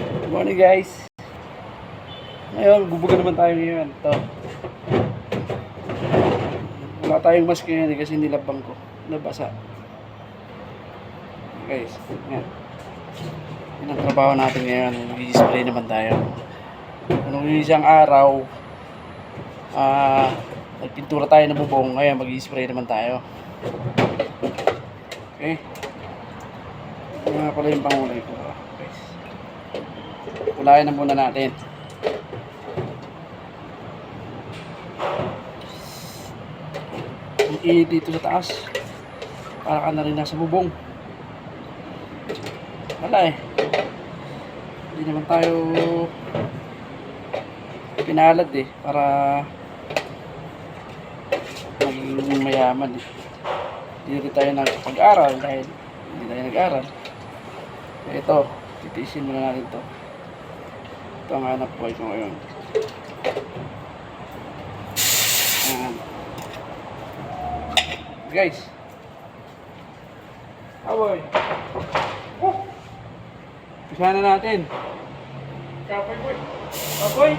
Good morning guys. Ngayon, bubuga naman tayo ngayon. Ito. Wala tayong mask ngayon kasi nilabang ko. Nabasa. Guys, yan. Yan ang trabaho natin ngayon. Mag-display naman tayo. Nung isang araw, nagpintura tayo ng bubong. Ngayon, mag-display naman tayo. Okay. Yan nga pala yung pangulay ko. Guys. Kulayan na muna natin. Ang init dito sa taas. Para ka na rin nasa bubong. Wala eh. Hindi naman tayo pinalad eh. Para maging mayaman eh. Hindi rin tayo nagpag-aral dahil hindi tayo nag-aral. Kaya ito, titiisin muna natin ito. Ito ang hanap buhay ko ngayon. Ayan. Guys. Aboy. Usahan na natin. Kapoy boy. Kapoy.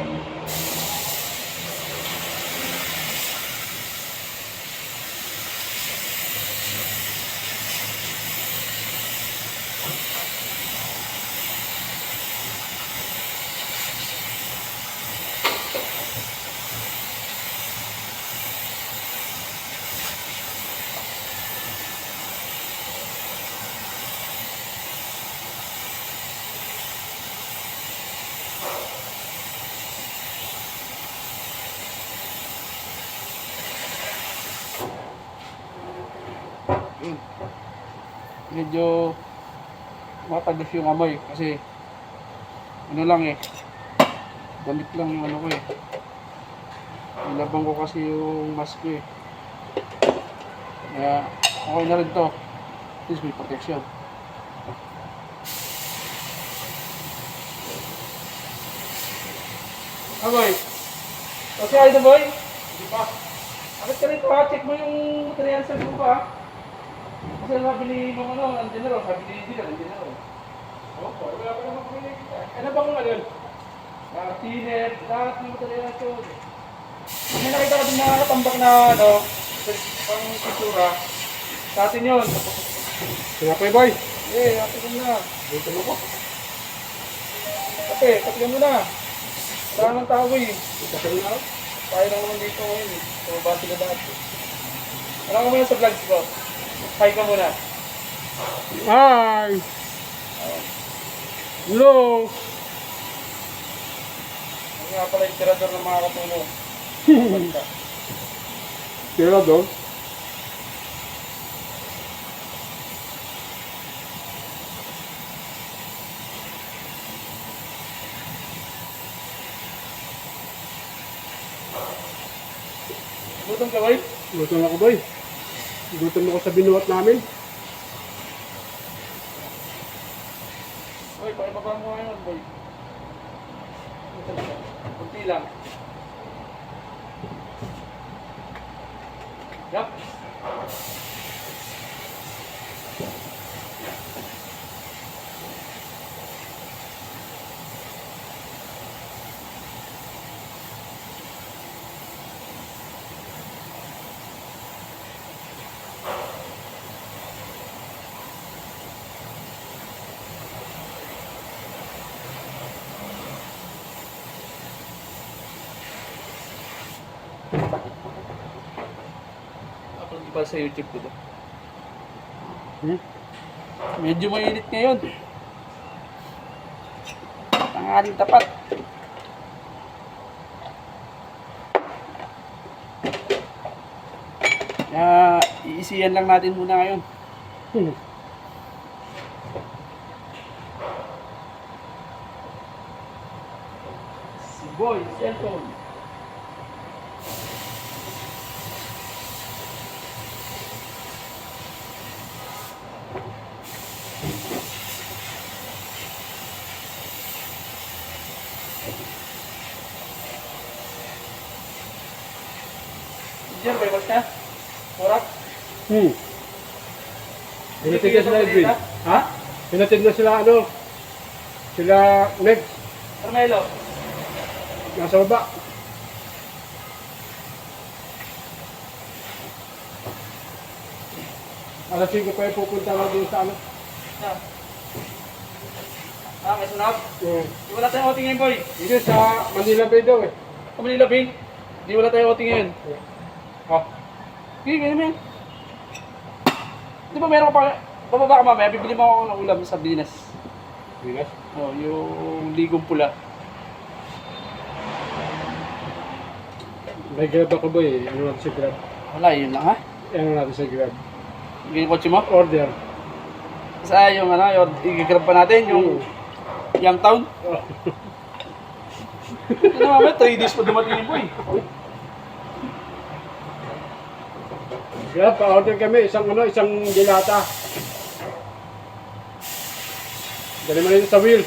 Medyo matagas yung amoy kasi ano lang eh, damit lang yung ano ko eh, nilabang ko kasi yung mask ko eh, kaya okay na rin to, at least may protection. Boy, kasi ay na boy, hindi pa, akit ka rito ha, check mo yung material sa lupa ha. Kasi sabi ni mga ano, nandiyan na raw, sabi ni Dila, nandiyan na raw. Opo, wala pa naman kami nakikita. Ano ba kung ano? Tiner, lahat ng material na ito. May nakita ka din na nakatambak na ano, pang pintura. Sa atin yun. Sinapoy boy? Eh, atin yun na. Dito mo ko. Kape, kapigan mo na. Wala nang tao eh. Kape na? Tayo lang naman dito ngayon eh. So, bati na dati. Ano ka muna sa vlogs ko? Hi ka muna. Hi! Hello! Ang nga pala yung tirador ng mga katulong. Tirador? Gutom ka boy? Gutom ako boy. Gutom ako sa binuhat namin. Boy, pakibaba mo ngayon boy. Kunti lang. Yup. Upload pa sa YouTube ko to. Medyo mainit ngayon. Tanghaling tapat. Kaya iisiyan lang natin muna ngayon. Si Boy, cellphone. Diyan, bebas ka? Kurak? Pinatig na sila Edwin. Ha? Pinatig na sila ano? Sila, Meg, Carmelo. nasa baba. Alas 5 pa yung pupunta lang din sa ano. Ah. May sunod. Hmm. Di wala tayong outing ngayon, boy. Hindi, sa Manila Bay daw eh. Manila Bay. Di wala tayong outing ngayon. Ah, Sige, ganyan mo yan. Di ba meron ka pa, bababa ka mamaya, bibili mo ako ng ulam sa Binas. Binas. Oh, yung ligong pula. May grab ako ba eh. Ano natin sa grab? Wala, yun lang ha. Ano natin sa grab? Ganyan kotse mo. Order. Sa yung ano, yung i-grab pa natin, yung Youngtown. Oh. Ano mamaya, 3 days pa dumating yung boy. Grab, pa-order kami. Isang dilata. Dali mo rin sa wheel.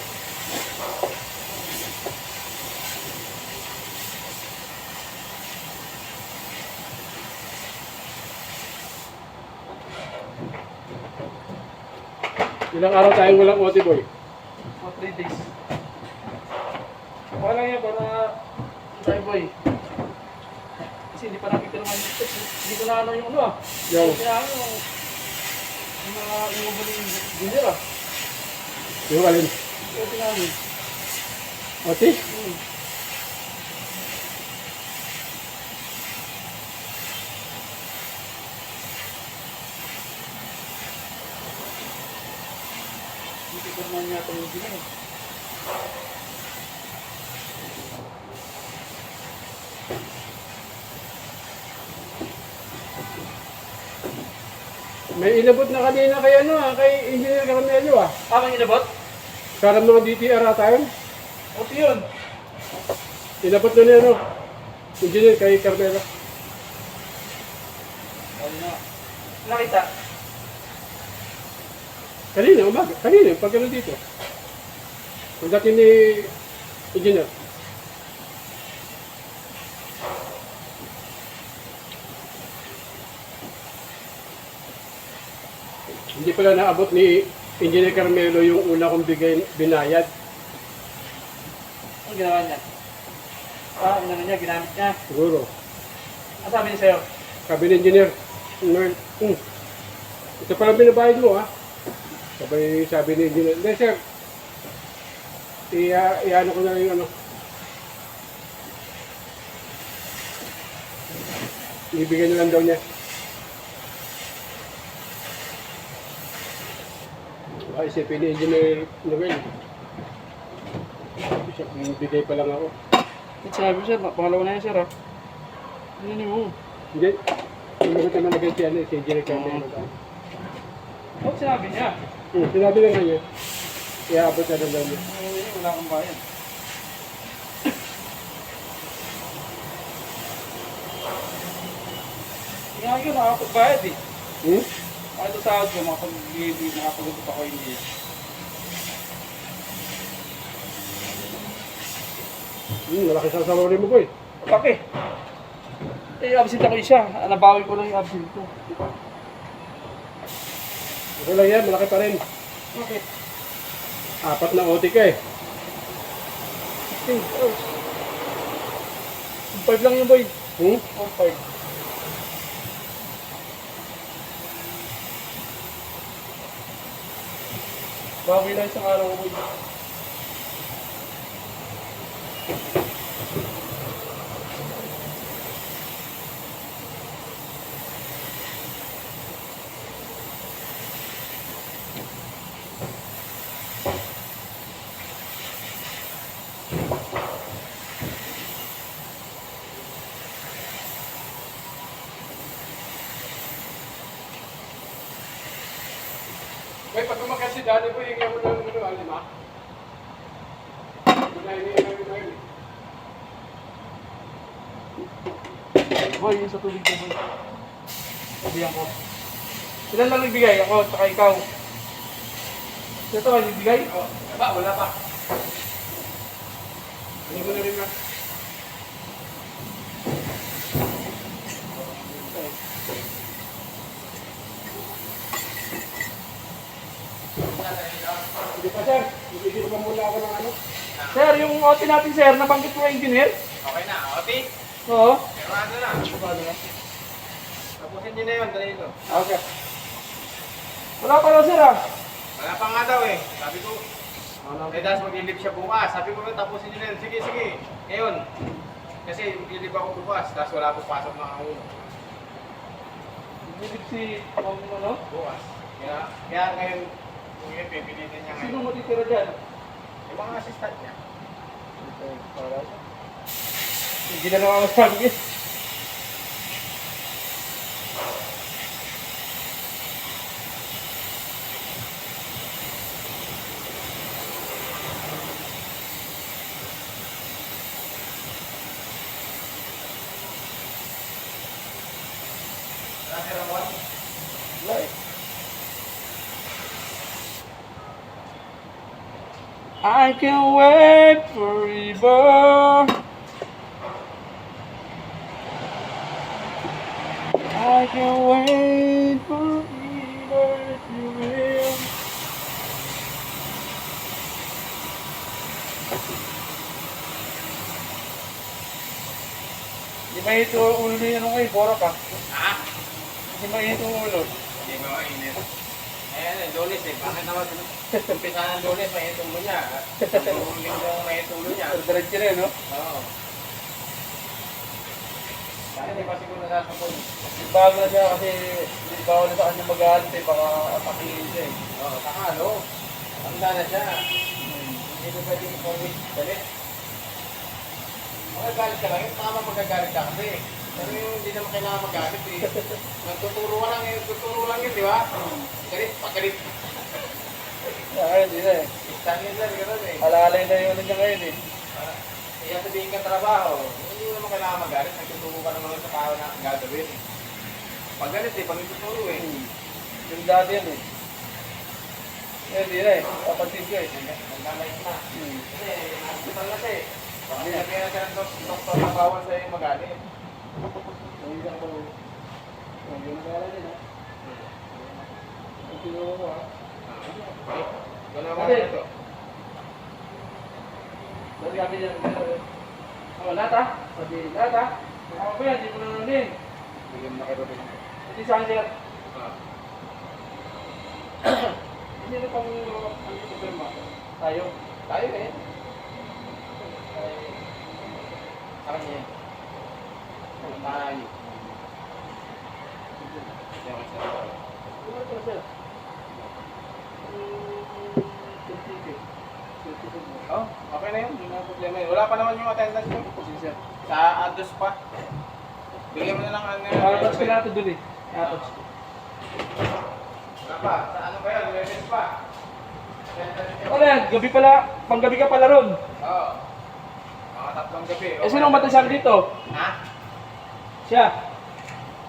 Ilang araw tayong walang OT boy? For 3 days. Okay lang yan para tayo boy. Kasi hindi pa nakita naman yung steps. Hindi ko na ano yung ano ah. Yo. Hindi ko na ano yung mga inubo ng dinner ah. Yung alin? Ito na ano. OT? Hindi ko naman yata yung dinner. May inabot na kanina kay ano kay Engineer Carmelo May inabot? Karam mga DTR ata yun. O yun. Inabot na niya Engineer kay Carmelo. Ano na. Nakita. Kanina, umaga. Kanina, pag ano dito. Pagdating ni Engineer. Hindi pala naabot ni Engineer Carmelo yung una kong binayad. Ang ginawa niya? Inano niya, ginamit niya. Siguro. Ang sabi niya sa'yo? Sabi ni Engineer, ito pala binabayad mo sabi ni Engineer, hindi sir, i-ano ko na yung ano. Ibigay na lang daw niya. Isipin ni Engineer Noel. Ibigay pa lang ako. Sabi sir, pangalawa na yan sir ha. Ano mo? Hindi. Hindi ko naman nagay si Engineer Carmelo. Ano sinabi niya? Sinabi lang niya. Iaabot na lang daw niya. Wala akong bayan. Nga yun, nakakapagbayad eh. Ito sahod ko, nakapag-ibig ako hindi. Malaki sa salary mo, boy. Bakit? Absent ako isa. Nabawi ko lang yung absent ko. Okay lang yan, malaki pa rin. Bakit? 4 na OT ka eh. 5 lang yung boy. 5. Bawi lang isang araw ko boy. Boy, pag umakas si Daddy, boy, hingyan mo ng 5. Boy, yung sa tubig ko boy. Sabihan ko. Ilan lang nagbigay? Ako, saka ikaw. Ito ka nagbigay? Wala pa. Hindi mo na rin na. Hindi pa sir, ibigay pa muna ako Sir, yung OT natin, sir, nabanggit mo yung engineer? Okay na, okay? Oo. Pero ano na? Tapusin nyo na yun, dali ito. Okay. Wala pa raw, sir, ah. Wala pa nga daw eh. Sabi ko, eh das maglilip siya bukas. Sabi ko na tapusin nyo na yun. Sige, sige. Ngayon. Kasi maglilip ako bukas. Tapos wala pong pasok ng ako. Bilib si Ma'am, ano? Bukas. Kaya ngayon, ngayon pipilitin niya Sino ngayon. matitira dyan? Yung mga assistant niya. Hindi na naman masabi. Kasi Ramon, I can wait forever. I can wait forever if you will. Di ba ito ulo yung ano ngayon? Bora pa. ha? Di ba ito ulo? Hindi ba mainit? Ayan eh, Lunes eh. Bakit naman umpisa ng Lunes, may tulo niya. Ang linggong may tulo niya. Diretso rin, no? Oo. Dahil di pa siguro nasasapon. Bago na siya kasi di bawal na sa kanya mag-aalit eh. Baka atakihin siya eh. Oo, saka ano, handa na siya. Hindi na pwede i-forward galit. Magagalit ka lang, yung tama magagalit ka kasi. Pero yung hindi naman kailangan magalit eh. Nagtuturo ka lang eh, nagtuturo lang yun, di ba? Galit, pagalit. Ay, hindi na eh. Stanley lang, gano'n eh. Alalay na yung ano niya ngayon eh. Kaya sabihin ka trabaho, hindi mo naman kailangan magalit, nagtuturo ka naman sa tao na gagawin. Pag galit eh, pag nagtuturo eh. Yung dati yan eh. Eh, hindi na eh. Kapatid ko eh. Naglalay na. Kasi, nakikita na siya eh. Pag nilagyan na siya ng doktor na bawal sa'yo magalit. Hindi na ako. Yung nag-aaral din ha. Ang tinuro ko ha. Okay. Gano'n ako Ate. ito. Sabi natin yan. Oh, lahat ha. Sabi, lahat ha. Ako ba yan? Hindi mo na nanin. Bigyan mo na kayo rin. Hindi sa akin sir. Ah. Hindi na pang ano yung problema. Tayo. Tayo eh. Sa kanya yan. Tayo. Hindi ako sa tayo. Ano ito sir? Oh, okay na yun. Hindi na problema yun. Wala pa naman yung attendance mo. Sir. Sa address pa. Bigyan mo na lang ano. Touch ko na ito dun eh. Touch ko. Wala pa. Sa ano ba yan? Webes pa. Ano yan? Gabi pala. Panggabi ka pala ron. Oo. Mga 3 gabi. Eh, sino ang matasang dito? Ha? Siya.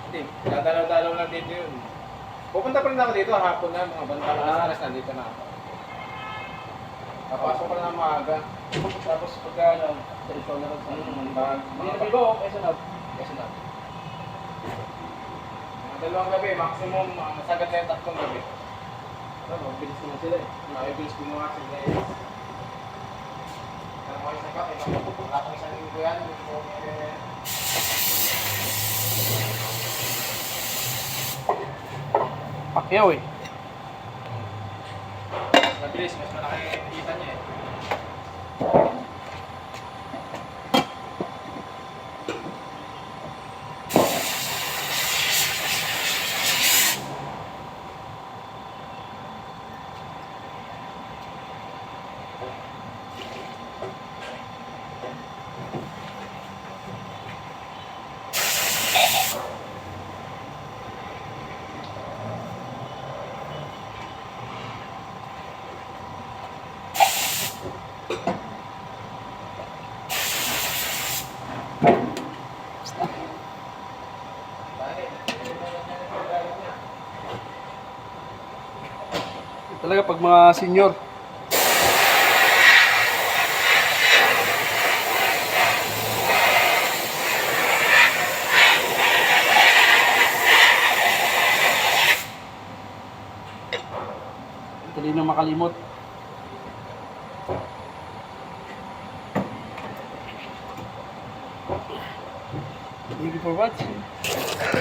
Hindi. Dadalaw-dalaw lang dito yun. Pupunta pa rin ako dito. Hapon na. Mga bandang alas nandito na ako. Papasok ko na ng maaga. Tapos pagka ano, ikaw na rin sa ano. Hindi na bigo, kasi na. Kasi na. Mga 2 gabi. Maximum. Sagad na yung 3 gabi. Ano, bilis naman sila eh. Nakabilis gumawa sila eh. Kaya mo isa ka. Wala pang isang linggo yan. Pakyaw eh. Mabilis. Mas malaki kita niya eh. Talaga pag mga senior. Dali na makalimot. Thank you for watching.